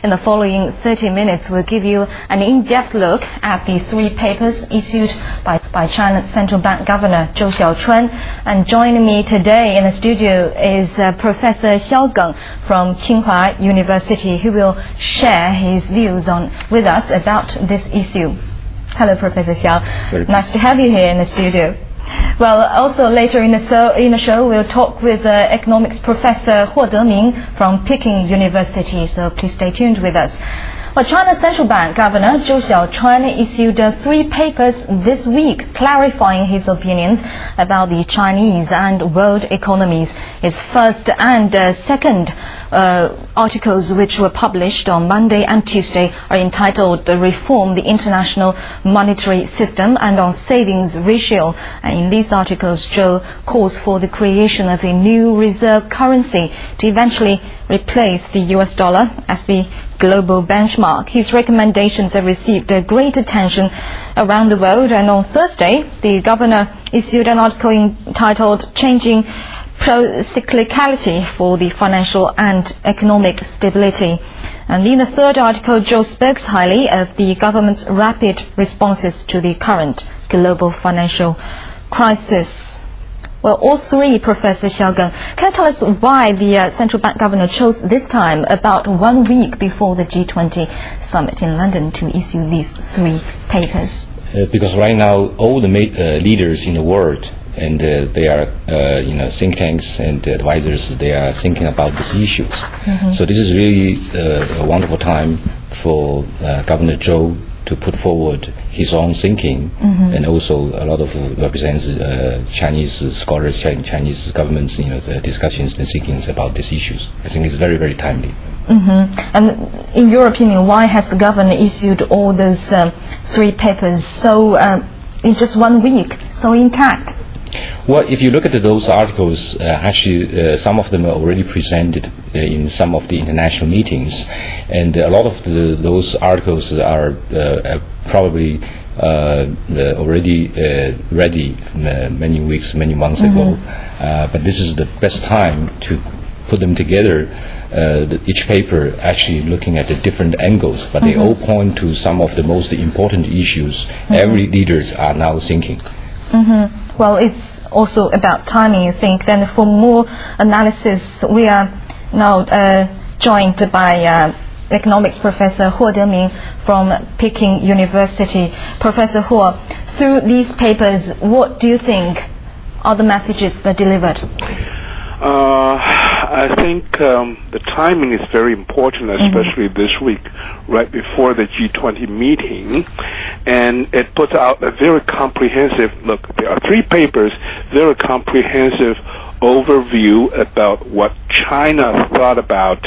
In the following 30 minutes, we'll give you an in-depth look at the 3 papers issued by China's Central Bank Governor Zhou Xiaochuan. And joining me today in the studio is Professor Xiao Geng from Tsinghua University, who will share his views with us about this issue. Hello, Professor Xiao. Nice to have you here in the studio. Well, also later in the show, we'll talk with economics professor Deming from Peking University, so please stay tuned with us. Well, China's Central Bank Governor Zhou Xiaochuan issued 3 papers this week clarifying his opinions about the Chinese and world economies. His first and second articles, which were published on Monday and Tuesday, are entitled Reform the International Monetary System and on Savings Ratio. And in these articles, Zhou calls for the creation of a new reserve currency to eventually replace the US dollar as the global benchmark. His recommendations have received great attention around the world, and on Thursday, the governor issued an article entitled Changing Pro-Cyclicality for the Financial and Economic Stability. And in the third article, Zhou speaks highly of the government's rapid responses to the current global financial crisis. Well, all 3, Professor Xiao Geng, can you tell us why the central bank governor chose this time, about 1 week before the G20 summit in London, to issue these 3 papers? Because right now, all the leaders in the world, and they are, think tanks and advisors, they are thinking about these issues. So this is really a wonderful time for Governor Zhou to put forward his own thinking, and also a lot of represents Chinese scholars, Chinese governments, the discussions and thinkings about these issues. I think it's very, very timely. And in your opinion, why has the governor issued all those 3 papers so in just 1 week, so intact? Well, if you look at those articles, actually some of them are already presented in some of the international meetings, and a lot of those articles are probably already ready many weeks, many months ago. But this is the best time to put them together. Each paper actually looking at the different angles, but they all point to some of the most important issues every leaders are now thinking. Well, it's also about timing, I think. Then for more analysis, we are now joined by economics professor Deming from Peking University. Professor Hu, through these papers, what do you think are the messages that delivered? I think the timing is very important, especially this week, right before the G20 meeting, and it puts out a very comprehensive look. There are 3 papers, very comprehensive overview about what China thought about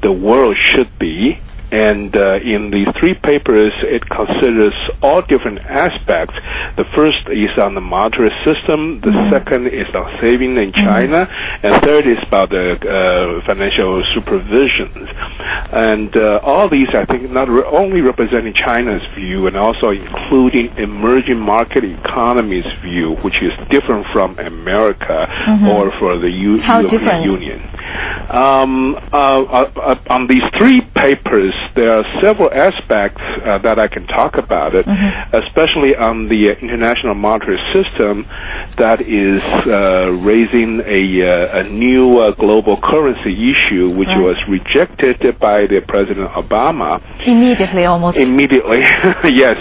the world should be. And in these 3 papers, it considers all different aspects. The first is on the monetary system, the second is on saving in China, and third is about the financial supervision. And all these, I think, not only representing China's view, and also including emerging market economies' view, which is different from America or for the European Union. On these 3 papers, there are several aspects that I can talk about it, especially on the international monetary system that is raising a new global currency issue, which was rejected by the President Obama. Immediately, almost. Immediately, yes.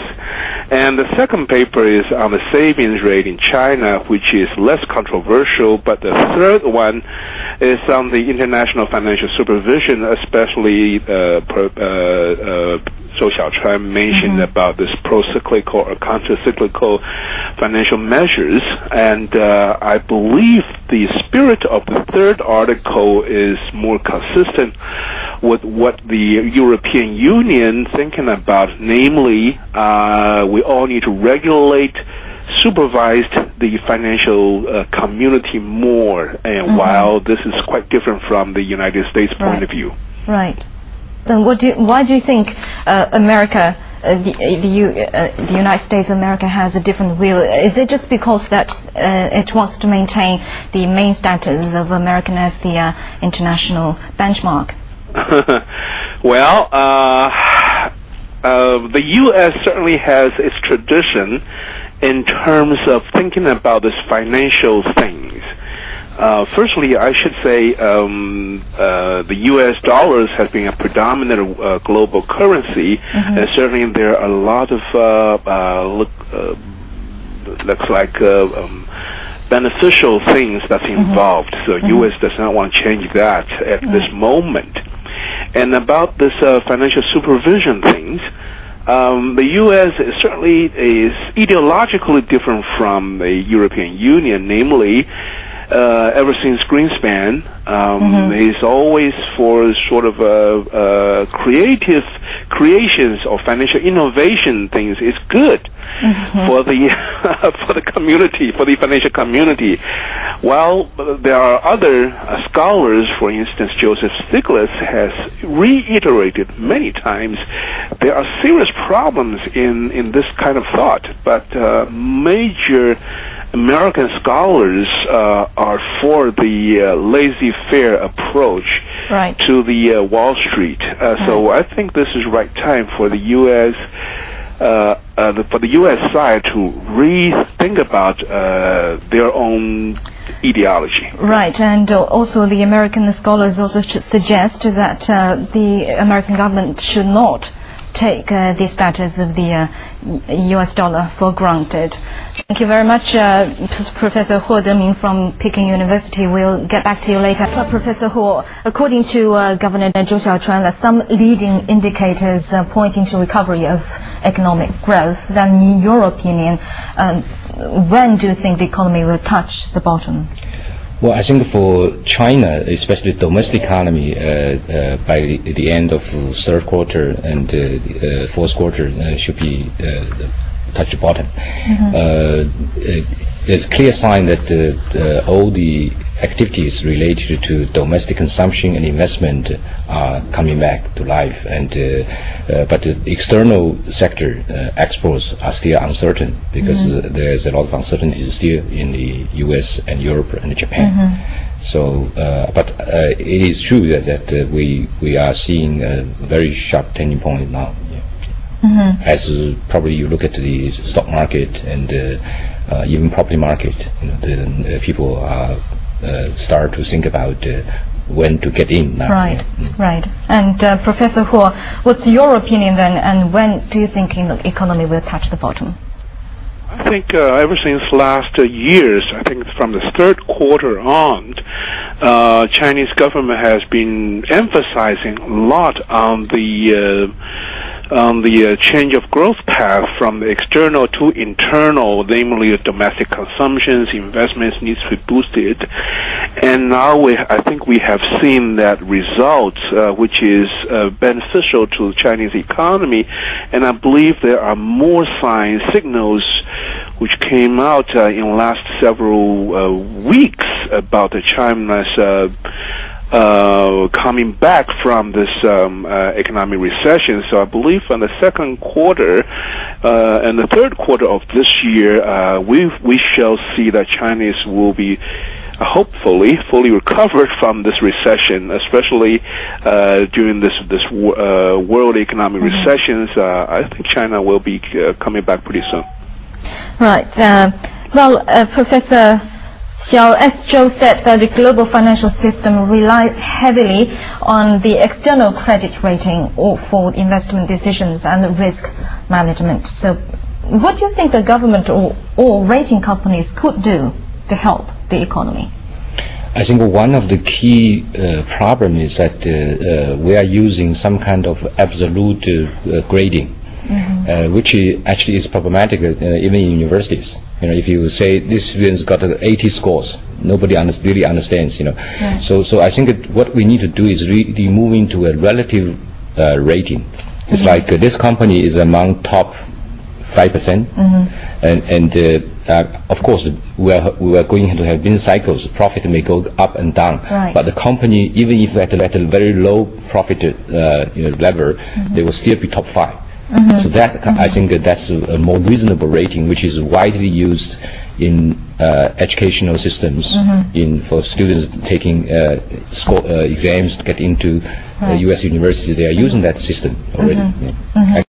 And the second paper is on the savings rate in China, which is less controversial, but the third one is on the international financial supervision, especially Zhou Xiaochuan mentioned about this pro-cyclical or counter-cyclical financial measures. And I believe the spirit of the third article is more consistent with what the European Union thinking about, namely we all need to regulate, supervise the financial community more, and while this is quite different from the United States point of view. Right. Then why do you think America, the United States of America has a different view? Is it just because that it wants to maintain the main status of American as the international benchmark? Well, the U.S. certainly has its tradition in terms of thinking about this financial things. Firstly, I should say the U.S. dollars has been a predominant global currency, and certainly there are a lot of looks like beneficial things that's involved. So U.S. does not want to change that at this moment. And about this financial supervision things, the U.S. certainly is ideologically different from the European Union, namely, ever since Greenspan, is always for sort of creative creations or financial innovation things is good for the for the community, for the financial community. While there are other scholars, for instance, Joseph Stiglitz has reiterated many times there are serious problems in this kind of thought, but major American scholars are for the laissez-faire approach to the Wall Street. So I think this is right time for the U.S. For the U.S. side to rethink about their own ideology. Right, and also the American scholars also suggest that the American government should not take the status of the U.S. dollar for granted. Thank you very much, Professor Huo Deming from Peking University. We'll get back to you later. Professor Huo, according to Governor Zhou Xiaochuan, there are some leading indicators pointing to recovery of economic growth. Then, in your opinion, when do you think the economy will touch the bottom? Well, I think for China, especially domestic economy, by the end of third quarter and fourth quarter should be touch the bottom. There's a clear sign that all the activities related to domestic consumption and investment are coming back to life, and but the external sector exports are still uncertain because there's a lot of uncertainties still in the U.S. and Europe and Japan. So, but it is true that we are seeing a very sharp turning point now. As probably you look at the stock market and even property market, the people are start to think about when to get in now. Right, right. And Professor Huo, what's your opinion then, and when do you think the economy will touch the bottom? I think ever since last years, I think from the third quarter on, Chinese government has been emphasizing a lot on the change of growth path from the external to internal, namely domestic consumptions, investments needs to be boosted. And now I think we have seen that result, which is beneficial to the Chinese economy. And I believe there are more signs, signals, which came out in the last several weeks about China's coming back from this economic recession. So I believe in the second quarter and the third quarter of this year, we shall see that Chinese will be hopefully fully recovered from this recession, especially during this world economic recessions. I think China will be coming back pretty soon. Right. Well, Professor Xiao, as Zhou said, that the global financial system relies heavily on the external credit rating for investment decisions and risk management. So what do you think the government or rating companies could do to help the economy? I think one of the key problem is that we are using some kind of absolute grading, which actually is problematic even in universities. If you say this student's got 80 scores, nobody really understands. So I think what we need to do is really move into a relative rating. It's like this company is among top 5%, and of course we are going to have business cycles. Profit may go up and down, but the company, even if at a very low profit level, they will still be top 5. So that I think that's a more reasonable rating, which is widely used in educational systems for students taking exams to get into U.S. universities. They are using that system already.